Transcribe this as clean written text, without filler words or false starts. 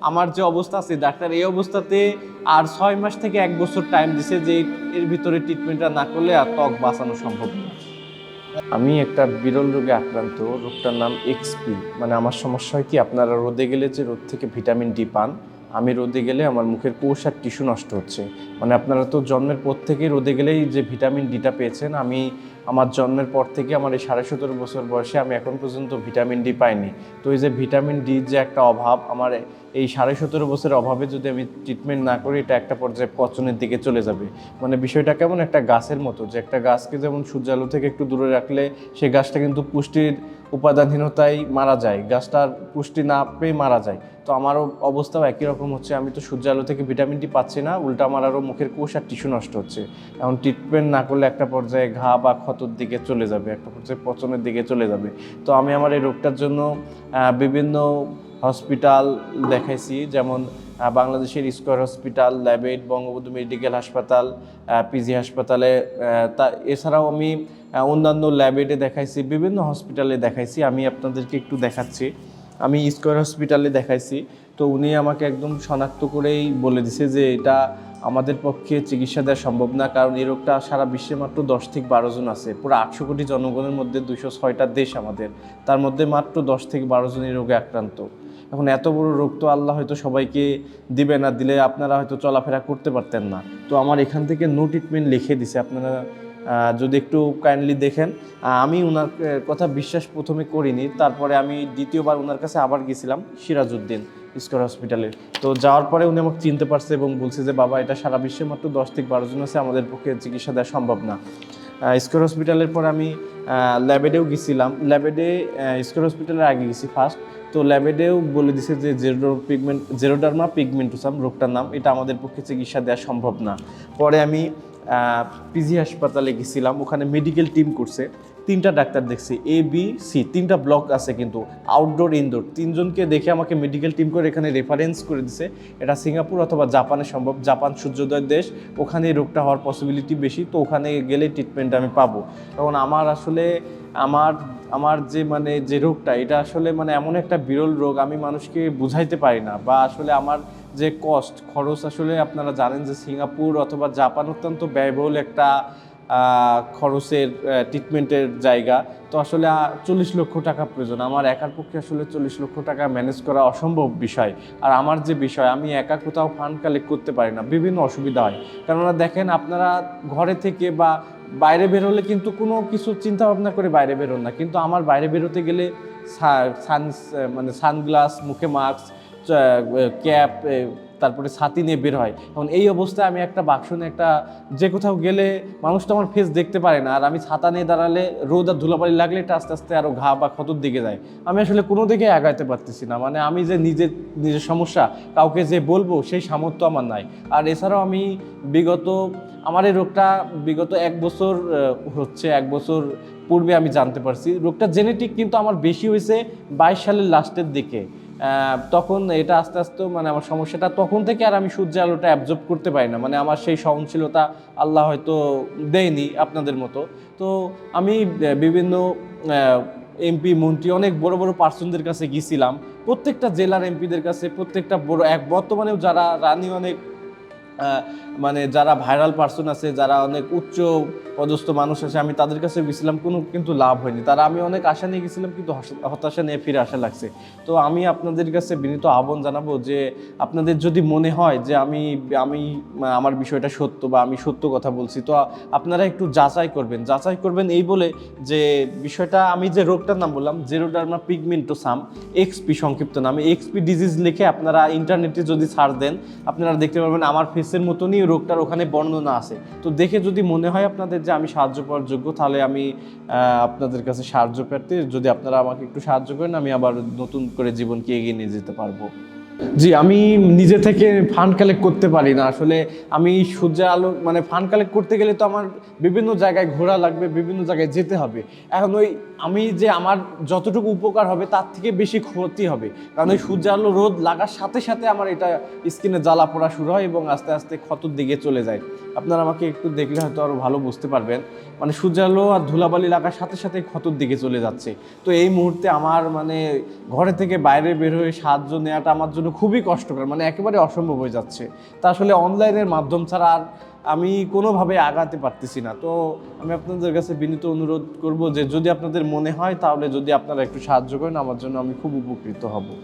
আমার যে অবস্থা আছে ডাক্তার এই অবস্থাতে আর 6 মাস থেকে 1 বছর টাইম দিছে যে এর ভিতরে ট্রিটমেন্টটা না করলে আর ত্বক বাঁচানো সম্ভব না। আমি একটা বিরল রোগে আক্রান্ত, রোগটার নাম এক্সপি। মানে আমার সমস্যা হয় কি, আপনারা রোদে গেলে যে রোদ থেকে ভিটামিন ডি পান, আমি রোদে গেলে আমার মুখের কোষ আর টিস্যু নষ্ট হচ্ছে। মানে আপনারা তো জন্মের পর থেকে রোদে গেলেই যে ভিটামিন ডিটা পেয়েছেন, আমি আমার জন্মের পর থেকে আমার এই 17.5 বছর বয়সে আমি এখন পর্যন্ত ভিটামিন ডি পাইনি। তো এই যে ভিটামিন ডির যে একটা অভাব, আমার এই 17.5 বছরের অভাবে যদি আমি ট্রিটমেন্ট না করি, এটা একটা পর্যায়ে পচনের দিকে চলে যাবে। মানে বিষয়টা কেমন একটা গাছের মতো, যে একটা গাছকে যেমন সূর্যালো থেকে একটু দূরে রাখলে সেই গাছটা কিন্তু পুষ্টির উপাদানহীনতায় মারা যায়, গাছটার পুষ্টি না পেয়ে মারা যায়। তো আমারও অবস্থাও একই রকম হচ্ছে, আমি তো সূর্যালো থেকে ভিটামিন ডি পাচ্ছি না, উল্টা আমার আরও মুখের কোষ আর টিস্যু নষ্ট হচ্ছে। এখন ট্রিটমেন্ট না করলে একটা পর্যায়ে ঘা বা ক্ষতর দিকে চলে যাবে, একটা পর্যায়ে পচনের দিকে চলে যাবে। তো আমি আমার এই রোগটার জন্য বিভিন্ন হসপিটাল দেখাইছি, যেমন বাংলাদেশের square hospital, Labaid, Bangabandhu medical হাসপাতাল, পিজি হাসপাতালে, তা এছাড়াও আমি অন্যান্য ল্যাবেডে দেখাইছি, বিভিন্ন হসপিটালে দেখাইছি। আমি আপনাদেরকে একটু দেখাচ্ছি। আমি স্কয়ার হসপিটালে দেখাইছি, তো উনি আমাকে একদম শনাক্ত করেই বলে দিছে যে এটা আমাদের পক্ষে চিকিৎসা দেওয়া সম্ভব না, কারণ এই রোগটা সারা বিশ্বে মাত্র 10 থেকে 12 জন আছে। পুরো 800 কোটি জনগণের মধ্যে 206টা দেশ আমাদের, তার মধ্যে মাত্র 10 থেকে 12 জন এই রোগে আক্রান্ত। এখন এত বড় রোগ তো আল্লাহ হয়তো সবাইকে দিবে না, দিলে আপনারা হয়তো চলাফেরা করতে পারতেন না। তো আমার এখান থেকে নো ট্রিটমেন্ট লিখে দিছে, আপনারা যদি একটু কাইন্ডলি দেখেন। আমি ওনার কথা বিশ্বাস প্রথমে করিনি, তারপরে আমি দ্বিতীয়বার ওনার কাছে আবার গেছিলাম, সিরাজউদ্দিন স্কয়ার হসপিটালে। তো যাওয়ার পরে উনি আমাকে চিনতে পারছে এবং বলছে যে বাবা, এটা সারা বিশ্বে মাত্র 10 থেকে 12 জন আছে, আমাদের পক্ষে চিকিৎসা দেওয়া সম্ভব না। স্কয়ার হসপিটালের পর আমি ল্যাবেডেও গেছিলাম। ল্যাবেডে স্কয়ার হসপিটালের আগে গেছি ফার্স্ট। তো ল্যাবেডেও বলে দিছে যে জেরোডার্মা পিগমেন্টোসাম রোগটার নাম, এটা আমাদের পক্ষে চিকিৎসা দেওয়া সম্ভব না। পরে আমি পিজি হাসপাতালে গেছিলাম, ওখানে মেডিকেল টিম করছে, 3টা ডাক্তার দেখছি, এ বি সি, 3টা ব্লক আছে কিন্তু, আউটডোর ইনডোর, 3জনকে দেখে আমাকে মেডিকেল টিম করে এখানে রেফারেন্স করে দিছে এটা সিঙ্গাপুর অথবা জাপানে সম্ভব। জাপান সূর্যোদয়ের দেশ, ওখানে এই রোগটা হওয়ার পসিবিলিটি বেশি, তো ওখানে গেলে ট্রিটমেন্ট আমি পাবো। তখন আমার আসলে আমার আমার যে মানে যে রোগটা, এটা আসলে মানে এমন একটা বিরল রোগ, আমি মানুষকে বুঝাইতে পারি না। বা আসলে আমার যে খরচ, আসলে আপনারা জানেন যে সিঙ্গাপুর অথবা জাপান অত্যন্ত ব্যয়বহুল একটা খরচের ট্রিটমেন্টের জায়গা। তো আসলে 40 লক্ষ টাকা প্রয়োজন, আমার একার পক্ষে আসলে 40 লক্ষ টাকা ম্যানেজ করা অসম্ভব বিষয়। আর আমার যে বিষয়, আমি একা কোথাও ফান্ড কালেক্ট করতে পারি না, বিভিন্ন অসুবিধা হয়। কেননা দেখেন, আপনারা ঘরে থেকে বা বাইরে বেরোলে কিন্তু কোনো কিছু চিন্তা ভাবনা করে বাইরে বেরোন না, কিন্তু আমার বাইরে বেরোতে গেলে মানে সানগ্লাস, মুখে মাস্ক, ক্যাপ, তারপরে ছাতি নিয়ে বের হয়। এখন এই অবস্থায় আমি একটা বাক্স নিয়ে যে কোথাও গেলে মানুষ তো আমার ফেস দেখতে পারে না, আর আমি ছাতা নিয়ে দাঁড়ালে রোদ আর ধুলাবালি লাগলে এটা আস্তে আস্তে আরও ঘা বা ক্ষতর দিকে যায়। আমি আসলে কোনো দিকে আগাইতে পারতেছি না, মানে আমি যে নিজের সমস্যা কাউকে যে বলবো সেই সামর্থ্য আমার নাই। আর এছাড়াও আমি আমার এই রোগটা বিগত 1 বছর হচ্ছে, 1 বছর পূর্বে আমি জানতে পারছি রোগটা জেনেটিক, কিন্তু আমার বেশি হয়েছে 22 সালের লাস্টের দিকে। তখন এটা আস্তে আস্তে মানে আমার সমস্যাটা তখন থেকে, আর আমি সূর্যের আলোটা অ্যাবজর্ব করতে পারি না, মানে আমার সেই সহনশীলতা আল্লাহ হয়তো দেয়নি আপনাদের মতো। তো আমি বিভিন্ন এমপি, মন্ত্রী, অনেক বড় বড় পার্সনদের কাছে গিয়েছিলাম, প্রত্যেকটা জেলার এমপিদের কাছে, প্রত্যেকটা বড় বর্তমানেও যারা রানি অনেক মানে যারা ভাইরাল পার্সন আছে, যারা অনেক উচ্চ পদস্থ মানুষ আছে, আমি তাদের কাছে গেছিলাম, কিন্তু লাভ হয়নি। আমি অনেক আশা নিয়ে গেছিলাম, কিন্তু হতাশা নিয়ে ফিরে আসা লাগছে। তো আমি আপনাদের কাছে বিনীত আহ্বান জানাবো যে আপনাদের যদি মনে হয় যে আমি আমি আমার বিষয়টা সত্য বা আমি সত্য কথা বলছি, তো আপনারা একটু যাচাই করবেন এই বলে যে বিষয়টা, আমি যে রোগটার নাম বললাম জেরোডার্মা পিগমেন্টোসাম, এক্সপি সংক্ষিপ্ত নামে, এক্সপি ডিজিজ লিখে আপনারা ইন্টারনেটে যদি সার্চ দেন, আপনারা দেখতে পারবেন আমার ফেসের মতনই রোগটার ওখানে বর্ণনা আছে। তো দেখে যদি মনে হয় আপনাদের যে আমি সাহায্য করার যোগ্য, তাহলে আমি আপনাদের কাছে সাহায্য পেতে, যদি আপনারা আমাকে একটু সাহায্য করেন, আমি আবার নতুন করে জীবনকে এগিয়ে নিয়ে যেতে পারবো। জি, আমি নিজে থেকে ফান্ড কালেক্ট করতে পারি না আসলে। আমি সূর্যের আলো মানে ফান্ড কালেক্ট করতে গেলে তো আমার বিভিন্ন জায়গায় ঘোরা লাগবে, বিভিন্ন জায়গায় যেতে হবে। এখন আমি যে আমার যতটুকু উপকার হবে তার থেকে বেশি ক্ষতি হবে, কারণ ওই সূর্যের আলো রোদ লাগার সাথে সাথে আমার এটা স্কিনে জ্বালা পোড়া শুরু হয় এবং আস্তে আস্তে ক্ষতর দিকে চলে যায়। আপনারা আমাকে একটু দেখলে হয়তো আরও ভালো বুঝতে পারবেন, মানে সূর্যের আলো আর ধুলাবালি লাগার সাথে সাথে ক্ষতর দিকে চলে যাচ্ছে। তো এই মুহূর্তে আমার মানে ঘরে থেকে বাইরে বের হয়ে সাহায্য নেওয়াটা আমার জন্য জন্য খুবই কষ্টকর, মানে একেবারে অসম্ভব হয়ে যাচ্ছে। তা আসলে অনলাইনের মাধ্যম ছাড়া আর আমি কোনোভাবে আগাতে পারতেছি না। তো আমি আপনাদের কাছে বিনীত অনুরোধ করব যে যদি আপনাদের মনে হয় তাহলে যদি আপনারা একটু সাহায্য করেন আমার জন্য আমি খুব উপকৃত হব।